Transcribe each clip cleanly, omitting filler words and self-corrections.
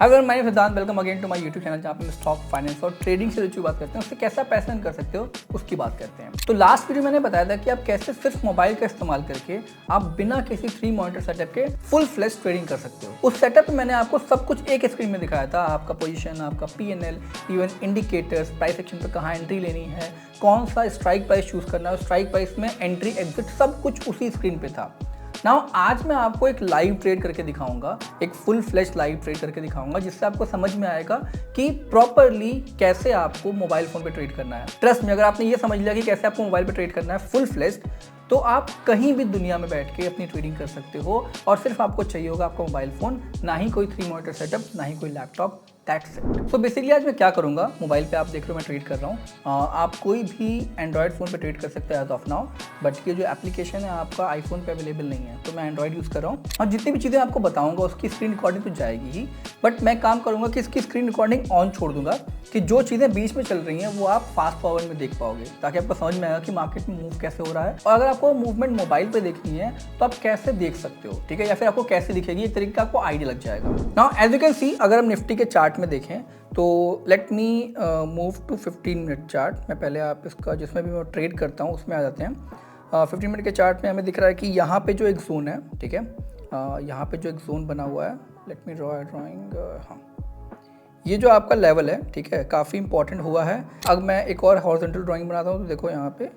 अगर मैं Siddhant welcome again to my YouTube channel जहाँ पे मैं स्टॉक फाइनेंस और ट्रेडिंग से जुड़ी बात करते हैं, उससे कैसा पैसा अर्न कर सकते हो उसकी बात करते हैं। तो लास्ट वीडियो मैंने बताया था कि आप कैसे सिर्फ मोबाइल का इस्तेमाल करके आप बिना किसी 3 मॉनिटर सेटअप के फुल फ्लेश ट्रेडिंग कर सकते हो। उस सेटअप में मैंने आपको सब कुछ एक स्क्रीन में दिखाया था, आपका पोजीशन, आपका PNL, even indicators, price action पर कहाँ एंट्री लेनी है, कौन सा स्ट्राइक प्राइस चूज करना है, स्ट्राइक प्राइस में एंट्री एग्जिट सब कुछ उसी स्क्रीन पे था। नाउ आज मैं आपको एक लाइव ट्रेड करके दिखाऊंगा, एक फुल फ्लैश लाइव ट्रेड करके दिखाऊंगा, जिससे आपको समझ में आएगा कि प्रॉपरली कैसे आपको मोबाइल फोन पे ट्रेड करना है। ट्रस्ट में, अगर आपने ये समझ लिया कि कैसे आपको मोबाइल पे ट्रेड करना है फुल फ्लैश, तो आप कहीं भी दुनिया में बैठ के अपनी ट्रेडिंग कर सकते हो। और सिर्फ आपको चाहिए होगा आपका मोबाइल फोन, ना ही कोई 3 मॉनिटर सेटअप, ना ही कोई laptop. That's it. So basically आज मैं क्या करूंगा, मोबाइल पे आप देख रहे हो मैं ट्रेड कर रहा हूँ। आप कोई भी एंड्रॉयड फ़ोन पे ट्रेड कर सकते हैं एज ऑफ नाउ, बट ये जो एप्लीकेशन है आपका आईफोन पे अवेलेबल नहीं है, तो मैं एंड्रॉयड यूज़ कर रहा हूँ। और जितनी भी चीज़ें आपको बताऊंगा उसकी स्क्रीन रिकॉर्डिंग तो जाएगी ही, बट मैं काम करूंगा कि इसकी स्क्रीन रिकॉर्डिंग ऑन छोड़ दूंगा कि जो चीज़ें बीच में चल रही हैं वो आप फास्ट फॉरवर्ड में देख पाओगे, ताकि आपको समझ में आएगा कि मार्केट में मूव कैसे हो रहा है। और अगर आपको मूवमेंट मोबाइल पे देखनी है तो आप कैसे देख सकते हो, ठीक है, या फिर आपको कैसे दिखेगी, एक तरीके का आपको आइडिया लग जाएगा। Now as you can see, अगर हम निफ्टी के चार्ट में देखें तो let me move to 15 minute chart. मैं पहले आप इसका जिसमें भी मैं ट्रेड करता हूँ उसमें आ जाते हैं। 15 मिनट के चार्ट में हमें दिख रहा है कि यहाँ पे जो एक जोन है, ठीक है, यहाँ पे जो एक जोन बना हुआ है, लेट मी ड्राइंग, हाँ, ये जो आपका लेवल है, ठीक है, काफ़ी इंपॉर्टेंट हुआ है। अब मैं एक और हॉरिजॉन्टल ड्राइंग बनाता हूँ तो देखो यहाँ पे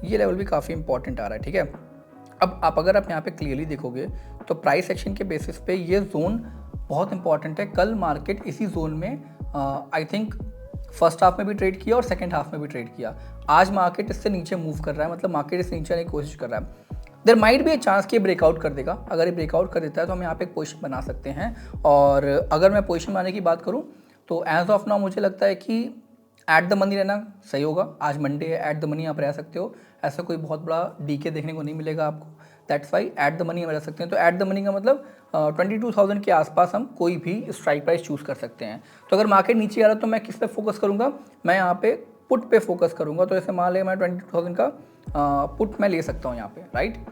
ये लेवल भी काफ़ी इंपॉर्टेंट आ रहा है, ठीक है। अब अगर आप यहाँ पे क्लियरली देखोगे तो प्राइस एक्शन के बेसिस पे ये जोन बहुत इंपॉर्टेंट है। कल मार्केट इसी जोन में आई थिंक फर्स्ट हाफ में भी ट्रेड किया और सेकंड हाफ में भी ट्रेड किया। आज मार्केट इससे नीचे मूव कर रहा है, मतलब मार्केट इससे नीचे आने की कोशिश कर रहा है। There might be a chance कि ब्रेकआउट कर देगा। अगर ये ब्रेकआउट कर देता है तो हम यहाँ पे एक पोजीशन बना सकते हैं। और अगर मैं पोजीशन बनाने की बात करूँ तो एज ऑफ नाउ मुझे लगता है कि एट द मनी रहना सही होगा। आज मंडे है, एट द मनी आप रह सकते हो, ऐसा कोई बहुत बड़ा डीके देखने को नहीं मिलेगा आपको। That's why at the money हम रह सकते हैं। तो एट द मनी का मतलब 22,000 के आसपास हम कोई भी स्ट्राइक प्राइस चूज़ कर सकते हैं। तो अगर मार्केट नीचे आ रहा है तो मैं किस पे फोकस करूँगा, मैं यहाँ पे पुट पे फोकस करूँगा। तो ऐसे मान लें मैं 22,000 का पुट मैं ले सकता हूँ यहाँ पे, राइट।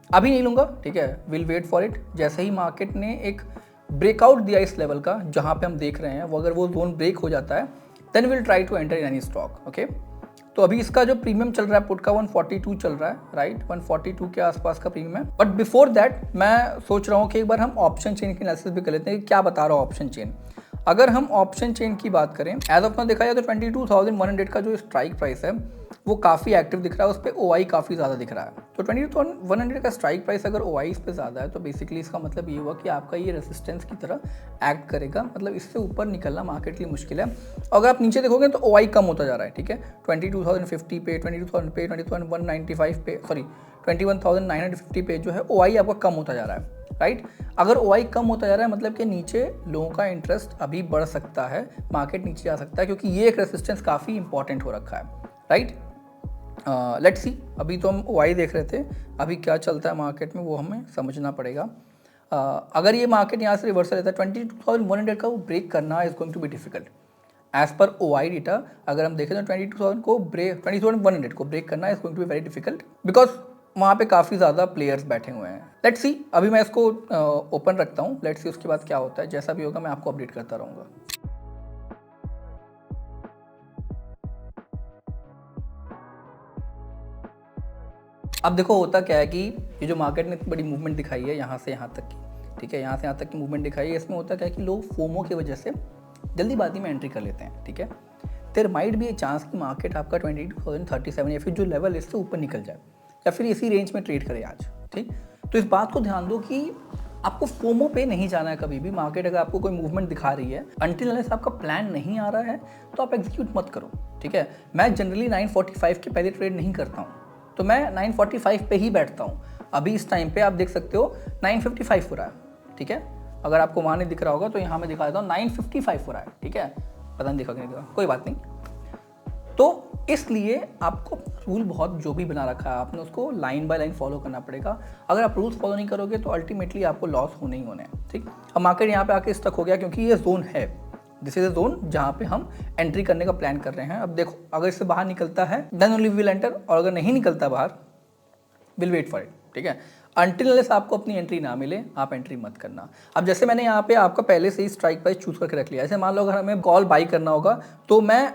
अभी नहीं लूँगा, ठीक है, विल वेट फॉर इट। जैसे ही मार्केट ने एक ब्रेकआउट दिया इस लेवल का जहाँ पे हम देख रहे हैं, वो अगर वो जोन ब्रेक हो जाता है then will try to enter in any stock, okay. तो अभी इसका जो प्रीमियम चल रहा है पुट का 142 चल रहा है, राइट, 142 के आसपास का प्रीमियम है। बट बिफोर दैट मैं सोच रहा हूँ कि एक बार हम ऑप्शन चेन की एनालिसिस भी कर लेते हैं कि क्या बता रहा है ऑप्शन चेन। अगर हम ऑप्शन चेन की बात करें एज ऑफ नाउ देखा जाए तो 22,100 का जो स्ट्राइक प्राइस है वो काफ़ी एक्टिव दिख रहा है, उस पर OI काफ़ी ज़्यादा दिख रहा है। तो 22,100 का स्ट्राइक प्राइस अगर OI इस पर ज़्यादा है तो बेसिकली इसका मतलब ये हुआ कि आपका ये रेजिस्टेंस की तरह एक्ट करेगा, मतलब इससे ऊपर निकलना मार्केट के लिए मुश्किल है। अगर आप नीचे देखोगे तो OI कम होता जा रहा है, ठीक है, 22,050 पे, 22,000 पे, 22,195 पे, सॉरी 21,950 पे जो है OI आपका कम होता जा रहा है, राइट। अगर OI कम होता जा रहा है मतलब कि नीचे लोगों का इंटरेस्ट अभी बढ़ सकता है, मार्केट नीचे जा सकता है, क्योंकि ये एक रेजिस्टेंस काफ़ी इंपॉर्टेंट हो रखा है, राइट। लेट्स सी, अभी तो हम OI देख रहे थे, अभी क्या चलता है मार्केट में वो हमें समझना पड़ेगा। अगर ये मार्केट यहाँ से रिवर्सल लेता है 22,100 का वो ब्रेक करना is going to be difficult as per OI डेटा। अगर हम देखें तो 22,100 को ब्रेक करना is going to be very difficult, because वहाँ पे काफ़ी ज़्यादा प्लेयर्स बैठे हुए हैं। लेट्स सी, अभी मैं इसको ओपन रखता हूँ, लेट्स सी उसके बाद क्या होता है। जैसा भी होगा मैं आपको अपडेट करता रहूँगा। अब देखो होता क्या है कि ये जो मार्केट ने इतनी बड़ी मूवमेंट दिखाई है यहाँ से यहाँ तक की, ठीक है, यहाँ से यहाँ तक की मूवमेंट दिखाई है, इसमें होता क्या है कि लोग फोमो की वजह से जल्दीबाजी में एंट्री कर लेते हैं, ठीक है। देयर माइट भी ए चांस कि मार्केट आपका 22,037 या फिर जो लेवल इससे ऊपर निकल जाए या फिर इसी रेंज में ट्रेड करे आज, ठीक। तो इस बात को ध्यान दो कि आपको फोमो पे नहीं जाना है कभी भी। मार्केट अगर आपको कोई मूवमेंट दिखा रही है, अनटिल अनलेस आपका प्लान नहीं आ रहा है तो आप एग्जीक्यूट मत करो, ठीक है। मैं जनरली 945 के पहले ट्रेड नहीं करता हूँ, तो मैं 945 पे ही बैठता हूँ। अभी इस टाइम पे आप देख सकते हो 955 हो रहा है, ठीक है। अगर आपको वहाँ नहीं दिख रहा होगा तो यहाँ मैं दिखा देता हूँ 955 हो रहा है, ठीक है, पता नहीं दिखा कि नहीं दिखा, कोई बात नहीं। तो इसलिए आपको रूल बहुत जो भी बना रखा है आपने उसको लाइन बाय लाइन फॉलो करना पड़ेगा। अगर आप रूल्स फॉलो नहीं करोगे तो अल्टीमेटली आपको लॉस होने ही होने हैं, ठीक। अब मार्केट यहाँ पे आके स्टक हो गया क्योंकि ये जोन है, दिस इज अ जोन जहाँ पे हम एंट्री करने का प्लान कर रहे हैं। अब देखो अगर इससे बाहर निकलता है देन ओनली विल एंटर, और अगर नहीं निकलता बाहर विल वेट फॉर इट, ठीक है। अनटिल अनलेस आपको अपनी एंट्री ना मिले आप एंट्री मत करना। अब जैसे मैंने यहाँ पे आपका पहले से ही स्ट्राइक प्राइस चूज करके रख लिया, जैसे मान लो अगर हमें कॉल बाई करना होगा तो मैं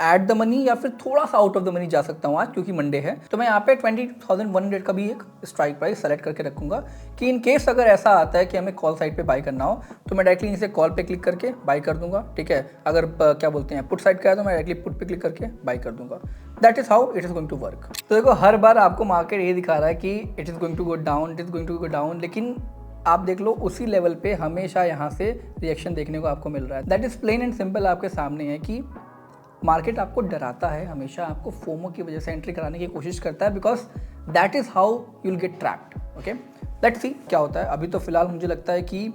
एट द मनी या फिर थोड़ा सा आउट ऑफ द मनी जा सकता हूँ आज क्योंकि मंडे है, तो मैं यहाँ पे 22,100 का भी एक स्ट्राइक प्राइस सेलेक्ट करके रखूंगा कि इन केस अगर ऐसा आता है कि हमें कॉल साइड पे बाई करना हो तो मैं डायरेक्टली इसे कॉल पे क्लिक करके बाई कर दूंगा, ठीक है। अगर क्या बोलते हैं पुट साइड का है तो मैं डायरेक्टली पुट पे क्लिक करके बाई कर दूंगा। That is how it is going to work. तो देखो हर बार आपको मार्केट ये दिखा रहा है कि it is going to go down, it is going to go down, लेकिन आप देख लो उसी लेवल पे हमेशा यहाँ से रिएक्शन देखने को आपको मिल रहा है। That is plain and simple आपके सामने है कि मार्केट आपको डराता है, हमेशा आपको फोमो की वजह से एंट्री कराने की कोशिश करता है, because that is how you will get trapped. Okay, let's see क्या होता है। अभी तो फिलहाल मुझे लगता है कि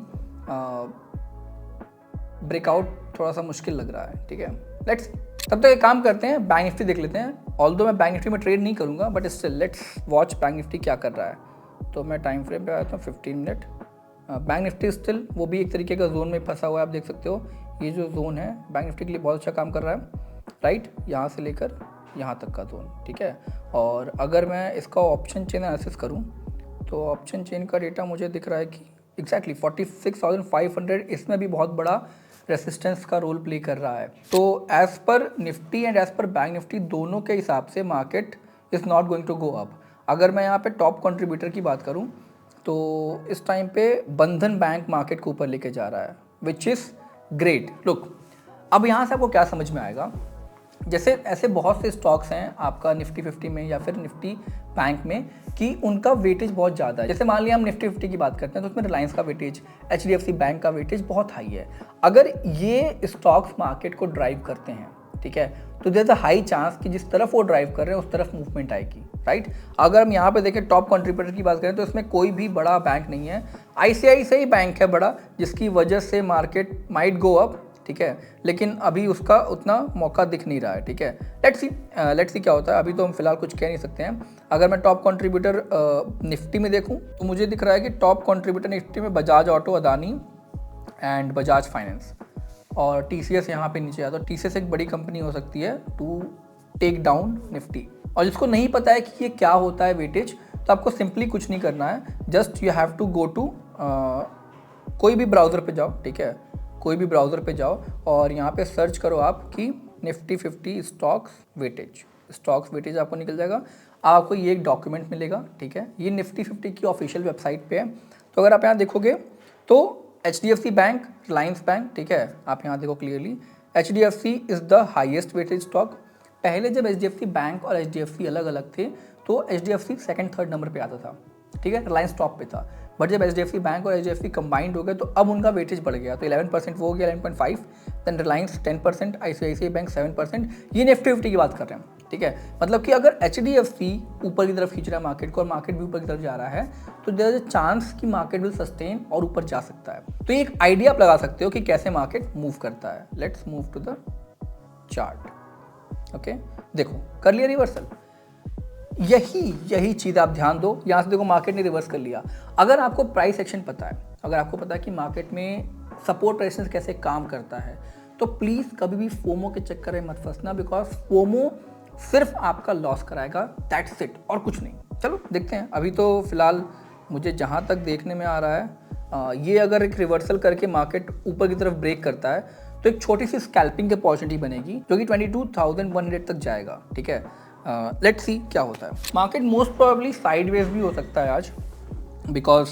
ब्रेकआउट थोड़ा सा मुश्किल लग रहा है, ठीक है। लेट्स तब तक एक काम करते हैं, बैंक निफ्टी देख लेते हैं। ऑल्दो मैं बैंक निफ्टी में ट्रेड नहीं करूंगा but still let's watch bank Nifty क्या कर रहा है। तो मैं टाइम फ्रेम पे आया था 15 मिनट। बैंक निफ्टी स्टिल वो भी एक तरीके का जोन में फंसा हुआ है, आप देख सकते हो ये जो जोन है बैंक निफ्टी के लिए बहुत अच्छा काम कर रहा है, राइट, यहाँ से लेकर यहाँ तक का जोन, ठीक है। और अगर मैं इसका ऑप्शन चेन एनालिसिस करूँ तो ऑप्शन चेन का डेटा मुझे दिख रहा है कि एग्जैक्टली 46,500 इसमें भी बहुत बड़ा रेसिस्टेंस का रोल प्ले कर रहा है। तो as per Nifty and as per Bank Nifty दोनों के हिसाब से market is not going to go up. अगर मैं यहाँ पे टॉप कंट्रीब्यूटर की बात करूँ तो इस टाइम पे बंधन बैंक मार्केट को ऊपर लेके जा रहा है, विच इज़ ग्रेट। लुक, अब यहाँ से आपको क्या समझ में आएगा, जैसे ऐसे बहुत से स्टॉक्स हैं आपका निफ्टी 50 में या फिर निफ्टी बैंक में कि उनका वेटेज बहुत ज़्यादा है। जैसे मान लिया हम निफ्टी 50 की बात करते हैं तो उसमें रिलायंस का वेटेज, HDFC बैंक का वेटेज बहुत हाई है। अगर ये स्टॉक्स मार्केट को ड्राइव करते हैं, ठीक है, तो there is a high chance कि जिस तरफ वो ड्राइव कर रहे हैं उस तरफ मूवमेंट आएगी, राइट। अगर हम यहाँ पे देखें टॉप कंट्रीब्यूटर की बात करें तो इसमें कोई भी बड़ा बैंक नहीं है, ICICI बैंक है बड़ा, जिसकी वजह से मार्केट माइट गो अप, ठीक है, लेकिन अभी उसका उतना मौका दिख नहीं रहा है, ठीक है। लेट्स सी क्या होता है। अभी तो हम फिलहाल कुछ कह नहीं सकते हैं। अगर मैं टॉप कंट्रीब्यूटर निफ्टी में देखूं तो मुझे दिख रहा है कि टॉप कंट्रीब्यूटर निफ्टी में Bajaj auto, Adani and Bajaj finance, और TCS यहाँ पे नीचे आता है। तो TCS एक बड़ी कंपनी हो सकती है टू टेक डाउन निफ्टी। और जिसको नहीं पता है कि ये क्या होता है वेटेज, तो आपको सिंपली कुछ नहीं करना है, just you have to go to कोई भी ब्राउज़र पे जाओ, ठीक है, कोई भी ब्राउज़र पे जाओ और यहाँ पे सर्च करो आप कि निफ्टी 50 स्टॉक्स वेटेज आपको निकल जाएगा। आपको ये एक डॉक्यूमेंट मिलेगा, ठीक है, ये निफ्टी 50 की ऑफिशियल वेबसाइट पे है। तो अगर आप यहाँ देखोगे तो HDFC बैंक, रिलायंस बैंक, ठीक है, आप यहाँ देखो clearly HDFC is the highest weightage stock. पहले जब HDFC बैंक और HDFC अलग अलग थे तो HDFC सेकंड थर्ड नंबर पे आता था, ठीक है, रिलायंस टॉप पे था। बट जब HDFC बैंक और HDFC कंबाइंड हो गए तो अब उनका वेटेज बढ़ गया, तो 11% वो हो गया 11.5, देन रिलायंस 10%, ICICI बैंक 7%। ये निफ्टी 50 की बात कर रहे हैं, ठीक है। मतलब कि अगर HDFC ऊपर की तरफ खींच रहा है मार्केट को और मार्केट भी ऊपर की तरफ जा रहा है तो देयर इज अ चांस कि मार्केट विल सस्टेन और ऊपर जा सकता है। तो एक आइडिया आप लगा सकते हो कि कैसे मार्केट मूव करता है। Let's move to the chart. Okay, देखो कर लिया रिवर्सल। यही चीज़ आप ध्यान दो। यहाँ से देखो मार्केट ने रिवर्स कर लिया। अगर आपको प्राइस एक्शन पता है, अगर आपको पता है कि मार्केट में सपोर्ट रेजिस्टेंस कैसे काम करता है, तो प्लीज़ कभी भी फोमो के चक्कर में मत फंसना, बिकॉज फोमो सिर्फ आपका लॉस कराएगा, दैट्स इट, और कुछ नहीं। चलो देखते हैं। अभी तो फिलहाल मुझे जहाँ तक देखने में आ रहा है ये अगर एक रिवर्सल करके मार्केट ऊपर की तरफ ब्रेक करता है तो एक छोटी सी स्कैल्पिंग की अपॉर्चुनिटी बनेगी जो कि 22,100 तक जाएगा, ठीक है। लेट्स सी क्या होता है। मार्केट मोस्ट प्रोबेबली साइडवेज भी हो सकता है आज, बिकॉज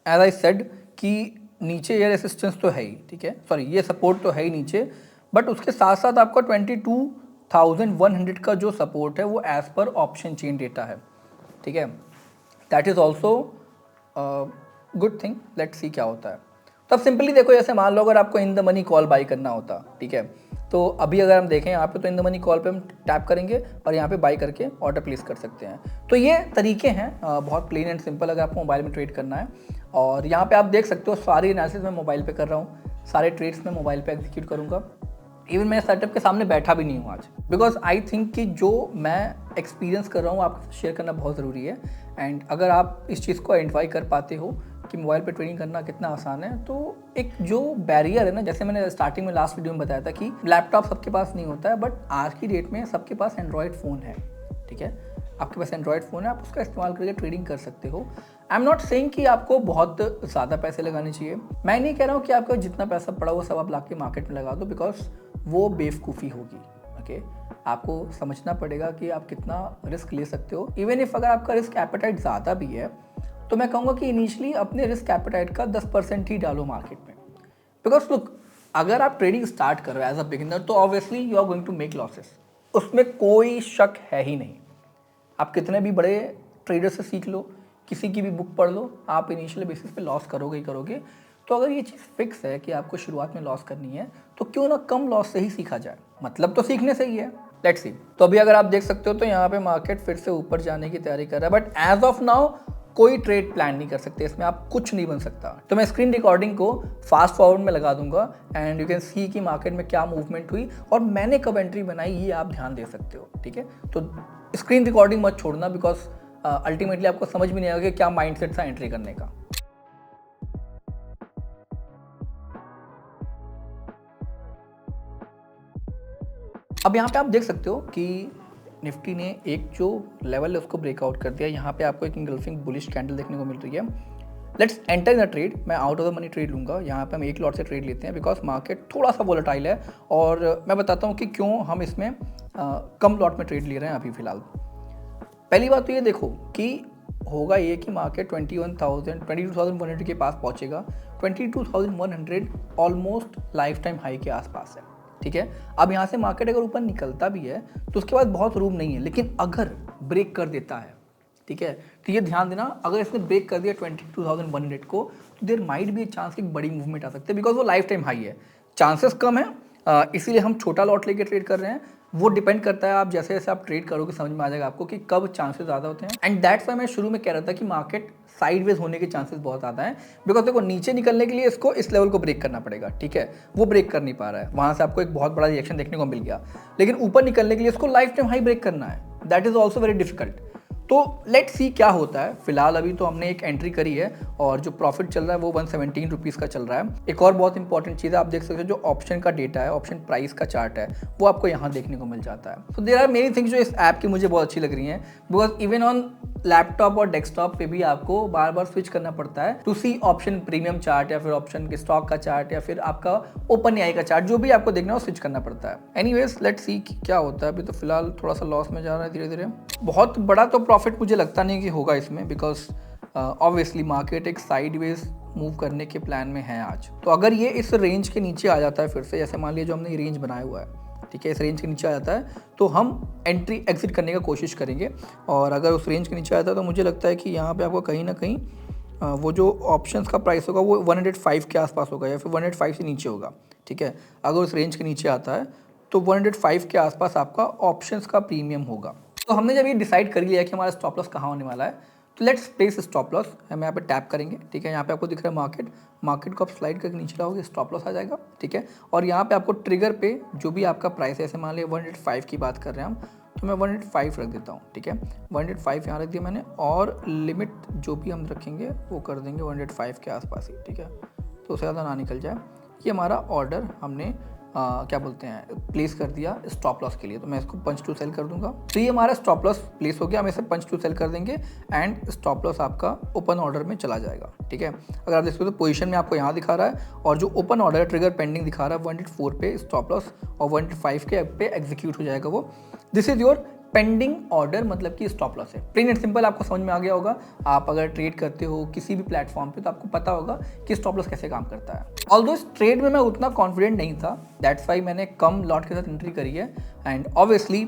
एज आई सेड कि नीचे ये रेसिस्टेंस तो है ही, ठीक है, सॉरी ये सपोर्ट तो है ही नीचे, बट उसके साथ साथ आपका 22,100 का जो सपोर्ट है वो as per option chain data है, ठीक है। That is also good thing. Let's see क्या होता है। तो अब सिंपली देखो, जैसे मान लो अगर आपको in the money call by करना होता, ठीक है, तो अभी अगर हम देखें यहाँ पे तो इन द मनी कॉल पे हम टैप करेंगे और यहाँ पे बाई करके ऑर्डर प्लेस कर सकते हैं। तो ये तरीके हैं बहुत प्लेन एंड सिंपल अगर आपको मोबाइल में ट्रेड करना है। और यहाँ पे आप देख सकते हो सारी एनालिसिस मैं मोबाइल पे कर रहा हूँ, सारे ट्रेड्स मैं मोबाइल पे एग्जीक्यूट करूँगा। इवन मैं सेटअप के सामने बैठा भी नहीं हूँ आज, बिकॉज आई थिंक कि जो मैं एक्सपीरियंस कर रहा हूँ आपके साथ शेयर करना बहुत ज़रूरी है। एंड अगर आप इस चीज़ को आइडेंटिफाई कर पाते हो कि मोबाइल पे ट्रेडिंग करना कितना आसान है, तो एक जो बैरियर है ना, जैसे मैंने स्टार्टिंग में लास्ट वीडियो में बताया था कि लैपटॉप सबके पास नहीं होता है, बट आज की डेट में सबके पास एंड्रॉयड फ़ोन है, ठीक है। आपके पास एंड्रॉयड फ़ोन है, आप उसका इस्तेमाल करके ट्रेडिंग कर सकते हो। आई एम नॉट सेइंग कि आपको बहुत ज़्यादा पैसे लगाने चाहिए। मैं नहीं कह रहा हूँ कि आपका जितना पैसा पड़ा वो सब आप ला के मार्केट में लगा दो, बिकॉज वो बेवकूफ़ी होगी। ओके, आपको समझना पड़ेगा कि आप कितना रिस्क ले सकते हो। इवन इफ अगर आपका रिस्क एपेटाइट ज़्यादा भी है तो मैं कहूँगा कि इनिशियली अपने रिस्क एपेटाइट का 10% ही डालो मार्केट में। बिकॉज लुक, अगर आप ट्रेडिंग स्टार्ट कर रहे हो एज अ बिगिनर तो obviously you are going to make losses, उसमें कोई शक है ही नहीं। आप कितने भी बड़े ट्रेडर से सीख लो, किसी की भी बुक पढ़ लो, आप इनिशियल बेसिस पे लॉस करोगे ही करोगे। तो अगर ये चीज़ फिक्स है कि आपको शुरुआत में लॉस करनी है तो क्यों ना कम लॉस से ही सीखा जाए, मतलब तो सीखने से ही है। Let's see. तो अभी अगर आप देख सकते हो तो यहाँ पे मार्केट फिर से ऊपर जाने की तैयारी कर रहा है, बट एज ऑफ नाउ कोई ट्रेड प्लान नहीं कर सकते, इसमें आप कुछ नहीं बन सकता। तो मैं स्क्रीन रिकॉर्डिंग को फास्ट फॉरवर्ड में लगा दूंगा एंड यू कैन सी कि मार्केट में क्या मूवमेंट हुई और मैंने कब एंट्री बनाई, ये आप ध्यान दे सकते हो। ठीक है, तो स्क्रीन रिकॉर्डिंग मत छोड़ना, बिकॉज अल्टीमेटली आपको समझ में नहीं आएगा कि क्या माइंडसेट था एंट्री करने का। अब यहाँ पे आप देख सकते हो कि निफ्टी ने एक जो लेवल है उसको ब्रेकआउट कर दिया। यहाँ पे आपको एक इंगल्फिंग बुलिश कैंडल देखने को मिल रही है। Let's enter in the trade. मैं out of the money trade लूँगा। यहाँ पे हम एक लॉट से ट्रेड लेते हैं बिकॉज मार्केट थोड़ा सा वोलेटाइल है और मैं बताता हूँ कि क्यों हम इसमें कम लॉट में ट्रेड ले रहे हैं अभी फ़िलहाल। पहली बात तो ये देखो कि होगा ये कि मार्केट 22,100 के पास पहुँचेगा। 22,100 ऑलमोस्ट लाइफ टाइम हाई के आसपास है। ठीक है, अब यहाँ से मार्केट अगर ऊपर निकलता भी है तो उसके बाद बहुत रूम नहीं है, लेकिन अगर ब्रेक कर देता है, ठीक है, तो ये ध्यान देना, अगर इसने ब्रेक कर दिया 22,100 को तो देयर माइट भी चांस कि बड़ी मूवमेंट आ सकती है, बिकॉज वो लाइफ टाइम हाई है। चांसेस कम है, इसीलिए हम छोटा लॉट लेके ट्रेड कर रहे हैं। वो डिपेंड करता है आप जैसे जैसे आप ट्रेड करोगे समझ में आ जाएगा आपको कि कब चांसेस ज़्यादा होते हैं। एंड दैट्स वाई मैं शुरू में कह रहा था कि मार्केट साइडवेज होने के चांसेस बहुत ज़्यादा हैं, बिकॉज देखो नीचे निकलने के लिए इसको इस लेवल को ब्रेक करना पड़ेगा। ठीक है, वो ब्रेक कर नहीं पा रहा है, वहाँ से आपको एक बहुत बड़ा रिएक्शन देखने को मिल गया, लेकिन ऊपर निकलने के लिए इसको लाइफ टाइम हाई ब्रेक करना है। That is also very difficult. तो लेट्स सी क्या होता है। फिलहाल अभी तो हमने एक एंट्री करी है और जो प्रॉफिट चल रहा है वो 117 रुपीज़ का चल रहा है। एक और बहुत इंपॉर्टेंट चीज़ है, आप देख सकते हो जो ऑप्शन का डेटा है, ऑप्शन प्राइस का चार्ट है, वो आपको यहाँ देखने को मिल जाता है। तो देयर आर मेनी थिंग्स जो इस ऐप की मुझे बहुत अच्छी लग रही हैं, बिकॉज इवन ऑन लैपटॉप और डेस्कटॉप पे भी आपको बार बार स्विच करना पड़ता है to see option premium chart या फिर ऑप्शन के स्टॉक का चार्ट या फिर आपका ओपन एआई का चार्ट, जो भी आपको देखना हो स्विच करना पड़ता है। एनीवेज लेट्स सी क्या होता है। अभी तो फिलहाल थोड़ा सा लॉस में जा रहा है धीरे धीरे। बहुत बड़ा तो प्रॉफिट मुझे लगता नहीं कि होगा इसमें, बिकॉज ऑब्वियसली मार्केट एक साइडवेज मूव करने के प्लान में है आज। तो अगर ये इस रेंज के नीचे आ जाता है फिर से, जैसे मान लीजिए जो हमने ये रेंज बनाया हुआ है, ठीक है, इस रेंज के नीचे आ जाता है तो हम एंट्री एग्जिट करने का कोशिश करेंगे। और अगर उस रेंज के नीचे आता है तो मुझे लगता है कि यहाँ पे आपको कहीं ना कहीं वो जो ऑप्शंस का प्राइस होगा वो 105 के आसपास होगा या फिर 105 से नीचे होगा। ठीक है, अगर उस रेंज के नीचे आता है तो 105 के आसपास आपका ऑप्शंस का प्रीमियम होगा। तो हमने जब ये डिसाइड कर लिया कि हमारा स्टॉप लॉस कहाँ होने वाला है, तो लेट्स प्लेस स्टॉप लॉस। हम यहाँ पे टैप करेंगे। ठीक है, यहाँ पे आपको दिख रहा है मार्केट को आप स्लाइड करके नीचे लाओगे, स्टॉप लॉस आ जाएगा। ठीक है, और यहाँ पे आपको ट्रिगर पे जो भी आपका प्राइस है, ऐसे मान लिया 105 की बात कर रहे हैं हम, तो मैं 105 रख देता हूँ। ठीक है, 105 यहाँ रख दिया मैंने, और लिमिट जो भी हम रखेंगे वो कर देंगे 105 के आसपास ही। ठीक है, तो उससे ज़्यादा ना निकल जाए। ये हमारा ऑर्डर हमने क्या बोलते हैं प्लेस कर दिया स्टॉप लॉस के लिए, तो मैं इसको पंच टू सेल कर दूंगा। तो ये हमारा स्टॉप लॉस प्लेस हो गया, हम इसे पंच टू सेल कर देंगे एंड स्टॉप लॉस आपका ओपन ऑर्डर में चला जाएगा। ठीक है, अगर आप देखते हो तो पोजीशन में आपको यहाँ दिखा रहा है और जो ओपन ऑर्डर ट्रिगर पेंडिंग दिखा रहा है 104 पे स्टॉप लॉस और 105 के पे एग्जीक्यूट हो जाएगा वो। This is your pending order, मतलब कि स्टॉप लॉस है। प्लेन एंड सिंपल, आपको समझ में आ गया होगा। आप अगर ट्रेड करते हो किसी भी प्लेटफॉर्म पे तो आपको पता होगा कि स्टॉप लॉस कैसे काम करता है। ऑल्दो इस ट्रेड में मैं उतना कॉन्फिडेंट नहीं था, दैट्स वाई मैंने कम लॉट के साथ एंट्री करी है। एंड ऑब्वियसली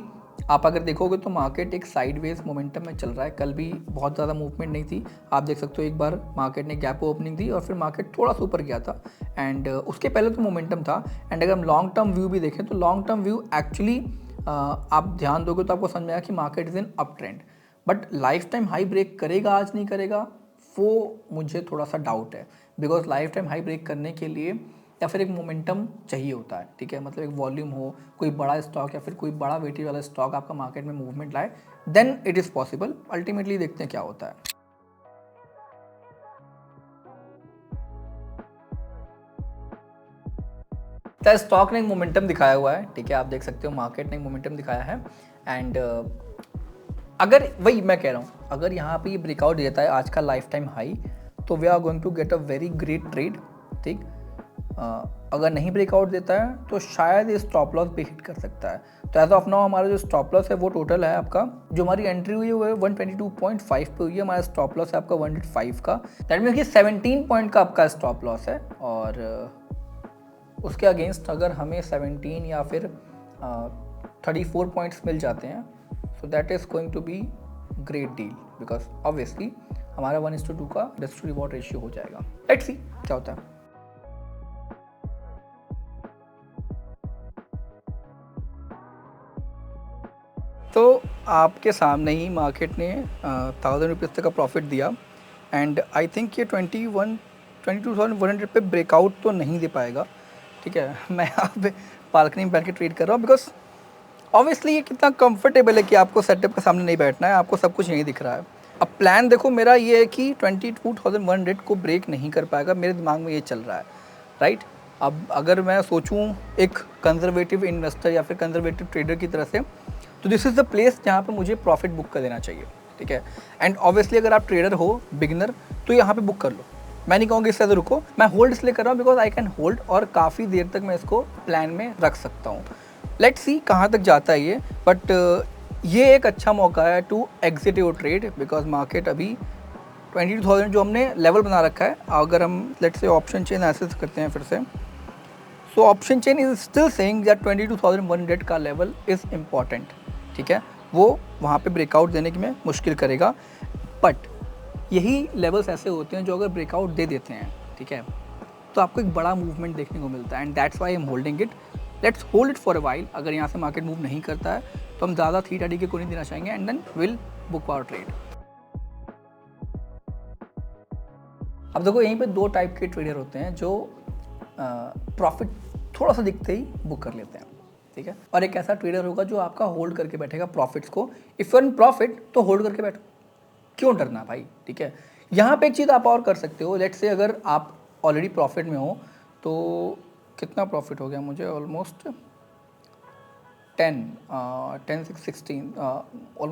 आप अगर देखोगे तो मार्केट एक साइडवेज मोमेंटम में चल रहा है। कल भी बहुत ज़्यादा मूवमेंट नहीं थी, आप देख सकते हो एक बार मार्केट ने गैप ओपनिंग दी और फिर मार्केट थोड़ा सा ऊपर गया था एंड उसके पहले तो मोमेंटम था। एंड अगर हम लॉन्ग टर्म व्यू भी देखें तो लॉन्ग टर्म व्यू एक्चुअली आप ध्यान दोगे तो आपको समझ में आएगा कि market is in up trend, but life time high break करेगा आज नहीं करेगा वो मुझे थोड़ा सा डाउट है, because life time high break करने के लिए या फिर एक मोमेंटम चाहिए होता है। ठीक है, मतलब एक वॉल्यूम हो, कोई बड़ा स्टॉक या फिर कोई बड़ा वेटेज वाला स्टॉक आपका मार्केट में मूवमेंट लाए, then it is possible. Ultimately देखते हैं क्या होता है। तो स्टॉक ने एक मोमेंटम दिखाया हुआ है। ठीक है, आप देख सकते हो मार्केट ने एक मोमेंटम दिखाया है एंड अगर वही मैं कह रहा हूँ, अगर यहाँ पे ये ब्रेकआउट देता है आज का लाइफ टाइम हाई, तो we are going to get a very great trade, ठीक। अगर नहीं ब्रेकआउट देता है तो शायद ये स्टॉप लॉस भी हिट कर सकता है। तो एज ऑफ नाउ हमारा जो स्टॉप लॉस है वो टोटल है आपका, जो हमारी एंट्री हुई है वो है 122.5 पे हुई है, हमारा स्टॉप लॉस है आपका 105 का। दैट मीन्स कि 17 पॉइंट का आपका स्टॉप लॉस है, और उसके अगेंस्ट अगर हमें 17 या फिर 34 पॉइंट्स मिल जाते हैं, so that is going to be great deal, because obviously हमारा 1:2 का रिस्क टू रिवॉर्ड रेशियो हो जाएगा। लेट्स सी क्या होता है। तो आपके सामने ही मार्केट ने 1000 रुपीज़ तक का प्रॉफिट दिया, एंड आई थिंक ये 22,100 पे ब्रेकआउट तो नहीं दे पाएगा, ठीक है। मैं यहाँ पे बालकनी में बैठ के ट्रेड कर रहा हूँ, बिकॉज ऑब्वियसली ये कितना कंफर्टेबल है कि आपको सेटअप के सामने नहीं बैठना है, आपको सब कुछ यहीं दिख रहा है। अब प्लान देखो मेरा ये है कि 22,100 को ब्रेक नहीं कर पाएगा, मेरे दिमाग में ये चल रहा है, राइट। अब अगर मैं सोचूं एक कंजर्वेटिव इन्वेस्टर या फिर कंजर्वेटिव ट्रेडर की तरह से, तो दिस इज़ द प्लेस जहाँ पे मुझे प्रॉफिट बुक कर देना चाहिए, ठीक है। एंड ऑब्वियसली अगर आप ट्रेडर हो, बिगिनर, तो यहाँ पे बुक कर लो। मैं नहीं कहूँगी इससे ज़्यादा रुको, मैं होल्ड इसलिए कर रहा हूँ बिकॉज आई कैन होल्ड, और काफ़ी देर तक मैं इसको प्लान में रख सकता हूँ। लेट्स सी कहाँ तक जाता है ये, बट ये एक अच्छा मौका है to exit your trade, because market अभी 22,000 जो हमने लेवल बना रखा है, अगर हम let's say option chain analysis करते हैं फिर से, so option chain is still saying that 22,100 का लेवल इज़ इम्पॉर्टेंट, ठीक है। वो वहाँ पे ब्रेकआउट देने की मैं मुश्किल करेगा, बट यही लेवल्स ऐसे होते हैं जो अगर ब्रेकआउट दे देते हैं, ठीक है, तो आपको एक बड़ा मूवमेंट देखने को मिलता है, and that's why I am holding it. Let's hold it for a while. अगर यहाँ से मार्केट मूव नहीं करता है तो हम ज़्यादा थीटा डी के को नहीं देना चाहेंगे, and then will book our trade. अब देखो यहीं पे दो टाइप के ट्रेडर होते हैं जो प्रॉफिट थोड़ा सा दिखते ही बुक कर लेते हैं, ठीक है, और एक ऐसा ट्रेडर होगा जो आपका होल्ड करके बैठेगा प्रॉफिट्स को। If you are in profit तो होल्ड करके बैठो, क्यों डरना भाई, ठीक है। यहाँ पे एक चीज़ आप और कर सकते हो, लेट्स से अगर आप ऑलरेडी प्रॉफिट में हो, तो कितना प्रॉफिट हो गया मुझे, ऑलमोस्ट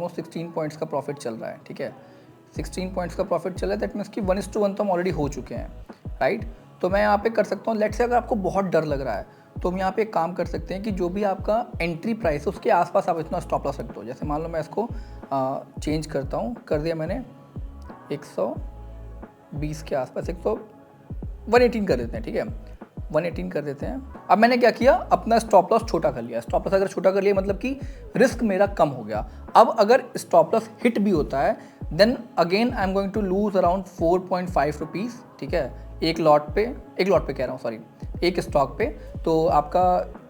16 पॉइंट्स का प्रॉफिट चल रहा है, ठीक है। 16 पॉइंट्स का प्रॉफिट चल रहा है, दैट मीन्स कि 1:1 तो हम ऑलरेडी हो चुके हैं, राइट। तो मैं यहाँ पे कर सकता हूँ, लेट्स से अगर आपको बहुत डर लग रहा है तो हम यहाँ पे एक काम कर सकते हैं कि जो भी आपका एंट्री प्राइस है उसके आसपास आप इतना स्टॉप लॉस रख दो। जैसे मान लो मैं इसको चेंज करता हूँ, कर दिया मैंने 120 के आसपास, 118 कर देते हैं, ठीक है, 118 कर देते हैं। अब मैंने क्या किया, अपना स्टॉप लॉस छोटा कर लिया। स्टॉप लॉस अगर छोटा कर लिया मतलब कि रिस्क मेरा कम हो गया। अब अगर स्टॉप लॉस हिट भी होता है, then again I am going to lose around 4.5 rupees, ठीक है, एक लॉट पे कह रहा हूँ, सॉरी, एक स्टॉक पे। तो आपका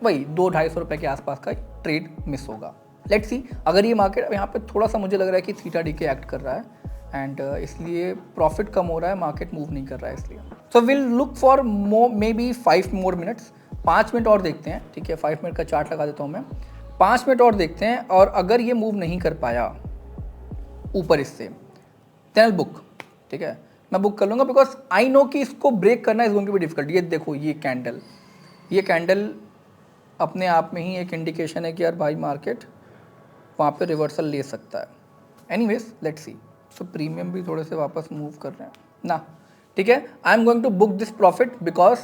वही 200-250 रुपये के आसपास का ट्रेड मिस होगा। लेट्स सी, अगर ये मार्केट यहाँ पे थोड़ा सा मुझे लग रहा है कि थीटा डी के एक्ट कर रहा है, एंड इसलिए प्रॉफिट कम हो रहा है, मार्केट मूव नहीं कर रहा है इसलिए। So will look for may be 5 more minutes, 5 minute और देखते हैं, ठीक है। 5 मिनट का चार्ट लगा देता हूँ मैं, 5 मिनट और देखते हैं, और अगर ये मूव नहीं कर पाया ऊपर इससे, देन बुक, ठीक है, मैं बुक कर लूँगा, बिकॉज आई नो कि इसको ब्रेक करना is going to be difficult. ये देखो, ये कैंडल अपने आप में ही एक इंडिकेशन है कि यार भाई मार्केट वहाँ पे रिवर्सल ले सकता है। Anyways let's see. So premium भी थोड़े से वापस मूव कर रहे हैं ना, ठीक है। I am going to book this profit, because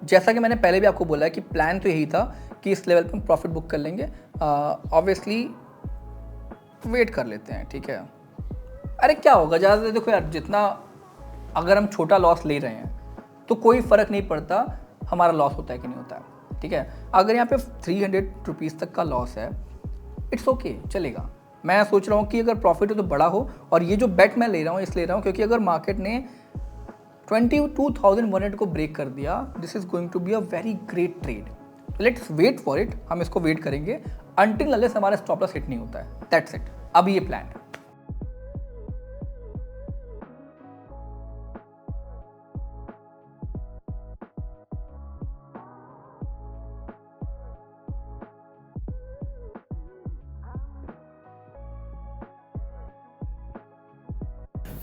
जैसा कि मैंने पहले भी आपको बोला है कि प्लान तो यही था कि इस लेवल पे हम प्रॉफिट बुक कर लेंगे। ऑब्वियसली वेट कर लेते हैं, ठीक है। अरे क्या होगा, ज़्यादा देखो यार, जितना अगर हम छोटा लॉस ले रहे हैं तो कोई फ़र्क नहीं पड़ता हमारा लॉस होता है कि नहीं होता है, ठीक है। अगर यहाँ पे 300 रुपीज़ तक का लॉस है, इट्स ओके, चलेगा। मैं सोच रहा हूँ कि अगर प्रॉफिट हो तो बड़ा हो, और ये जो बेट मैं ले रहा हूँ इसलिए ले रहा हूँ क्योंकि अगर मार्केट ने 22,100 को ब्रेक कर दिया, this is going to be a very great trade. Let's wait for it, हम इसको वेट करेंगे अनटिल अनलेस हमारा स्टॉप लॉस हिट नहीं होता है, दैट्स इट। अभी ये प्लान है।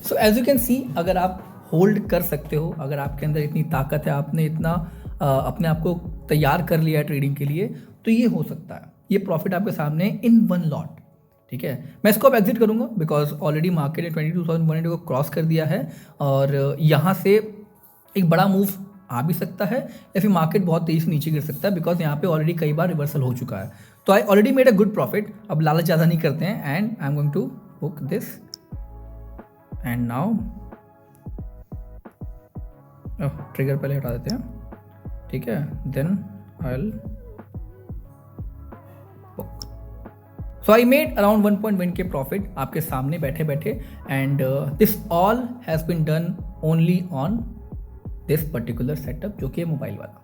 So as you can see, अगर आप होल्ड कर सकते हो, अगर आपके अंदर इतनी ताकत है, आपने इतना अपने आप को तैयार कर लिया है ट्रेडिंग के लिए, तो ये हो सकता है। ये प्रॉफिट आपके सामने इन वन लॉट, ठीक है। मैं इसको अब एग्जिट करूँगा बिकॉज ऑलरेडी मार्केट ने 22,100 को क्रॉस कर दिया है और यहाँ से एक बड़ा मूव आ भी सकता है या फिर मार्केट बहुत तेज़ी से नीचे गिर सकता है बिकॉज यहाँ पे ऑलरेडी कई बार रिवर्सल हो चुका है। तो I already made a good profit. अब लालच ज़्यादा नहीं करते हैं and I am going to book this and now trigger पहले हटा देते हैं, ठीक है, then I will book. So I made around 1.1K profit आपके सामने बैठे बैठे and this all has been done only on this particular setup जो कि है मोबाइल वाला।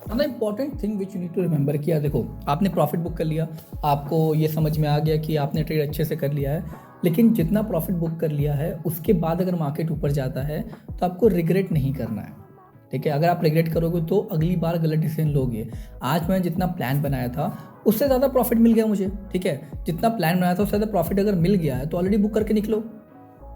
Another important thing which you need to remember किया, देखो आपने प्रॉफिट बुक कर लिया, आपको ये समझ में आ गया कि आपने ट्रेड अच्छे से कर लिया है, लेकिन जितना प्रॉफिट बुक कर लिया है उसके बाद अगर मार्केट ऊपर जाता है तो आपको रिग्रेट नहीं करना है, ठीक है। अगर आप रिग्रेट करोगे तो अगली बार गलत डिसीजन लोगे। आज मैंने जितना प्लान बनाया था उससे ज़्यादा प्रॉफिट मिल गया मुझे, ठीक है। जितना प्लान बनाया था उससे ज़्यादा प्रॉफिट अगर मिल गया है तो ऑलरेडी बुक करके निकलो।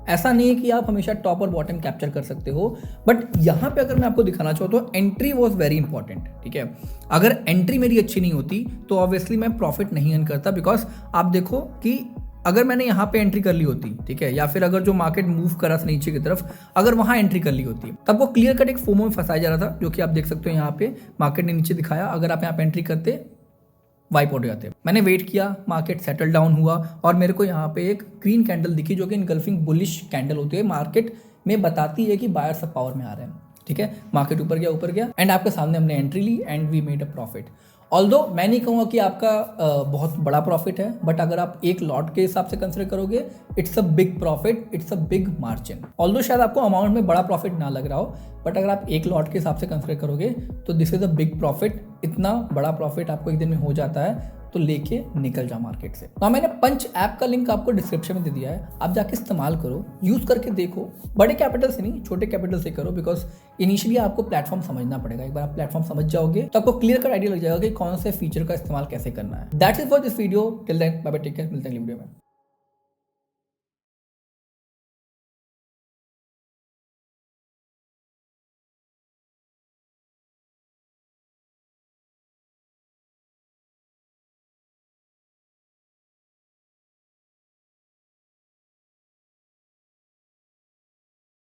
ऐसा नहीं है कि आप हमेशा टॉप और बॉटम कैप्चर कर सकते हो, बट यहाँ पे अगर मैं आपको दिखाना चाहूँ तो एंट्री वॉज वेरी इंपॉर्टेंट, ठीक है। अगर एंट्री मेरी अच्छी नहीं होती तो ऑब्वियसली मैं प्रॉफिट नहीं अर्न करता बिकॉज आप देखो कि अगर मैंने यहाँ पे एंट्री कर ली होती, ठीक है, या फिर अगर जो मार्केट मूव करा था नीचे की तरफ अगर वहाँ एंट्री कर ली होती तब वो क्लियर कट एक फोमो में फंसाया जा रहा था, जो कि आप देख सकते हो यहाँ पे मार्केट ने नीचे दिखाया। अगर आप यहाँ पे एंट्री करते वाइप आउट हो जाते। मैंने वेट किया, मार्केट सेटल डाउन हुआ और मेरे को यहाँ पे एक ग्रीन कैंडल दिखी जो कि इनगल्फिंग बुलिश कैंडल होती है, मार्केट में बताती है कि बायर्स सब पावर में आ रहे हैं, ठीक है। मार्केट ऊपर गया एंड आपके सामने हमने एंट्री ली and we made a profit. Although मैं नहीं कहूँगा कि आपका बहुत बड़ा प्रॉफिट है, बट अगर आप एक लॉट के हिसाब से कंसिडर करोगे it's a big profit, it's a big margin. Although शायद आपको अमाउंट में बड़ा प्रॉफिट ना लग रहा हो, बट अगर आप एक लॉट के हिसाब से कंसिडर करोगे तो this is a big profit. इतना बड़ा प्रॉफिट आपको एक दिन में हो जाता है तो लेके निकल जा मार्केट से। तो मैंने पंच ऐप का लिंक आपको डिस्क्रिप्शन में दे दिया है, आप जाके इस्तेमाल करो, यूज करके देखो। बड़े कैपिटल से नहीं, छोटे कैपिटल से करो बिकॉज इनिशियली आपको प्लेटफॉर्म समझना पड़ेगा। एक बार आप प्लेटफॉर्म समझ जाओगे तो आपको क्लियर कट आइडिया लग जाएगा कि कौन से फीचर का इस्तेमाल कैसे करना है। That is for this video. Till then bye bye, take care, मिलते हैं अगली वीडियो में।